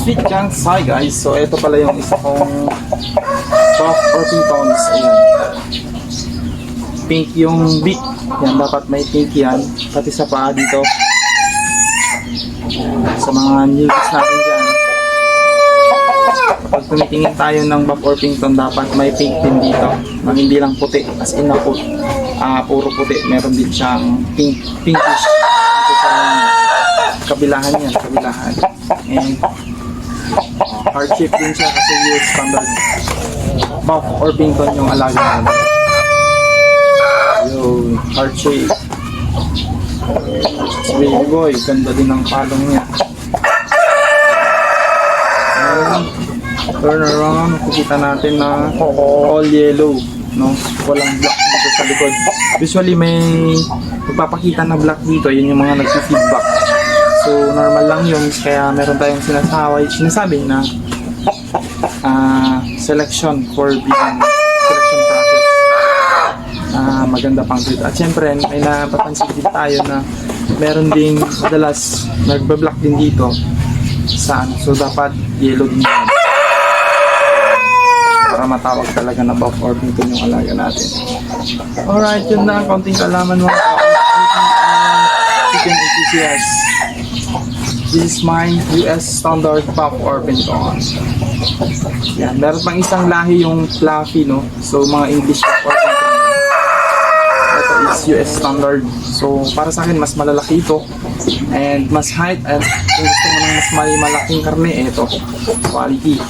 Sweet Kansai guys. So ito pala yung isa kong Buff Orpingtons. Ayan. Pink yung beak. Yan, dapat may pink yan. Pati sa paa dito. Sa mga newbies natin dyan. Pag tumitingin tayo ng Buff Orpington, dapat may pink din dito. Hindi lang puti. As in na puro puti. Meron din siyang pinkish. Ito sa kabilahan yan. Kabilahan. And heart shape din siya kasi US standard Buff Orpington yung alaga natin. Yo, heart shape. Baby boy, ganda din ang palong niya. And turn around, makikita natin na all yellow, no? Walang black dito sa likod. Usually may nagpapakita na black dito, yun yung mga nagsi-feedback. So normal lang yun, kaya meron tayong sinasabi na selection for breeding, selection process. Maganda pang breed. At syempre, may napapansin din tayo na meron ding madalas nagba-black din dito sa ano. So dapat yellow din yan para matawag talaga na Buff Orpington yung alaga natin. Alright, yun na. Konting kalaman mga chicken enthusiast. This is my US standard Buff Orpington. Yan, meron pang isang lahi yung fluffy, no? So mga English Buff Orpington. Ito is US standard. So para sa akin mas malalaki ito and mas height, at kung gusto mo ng mas malaking karne, ito quality.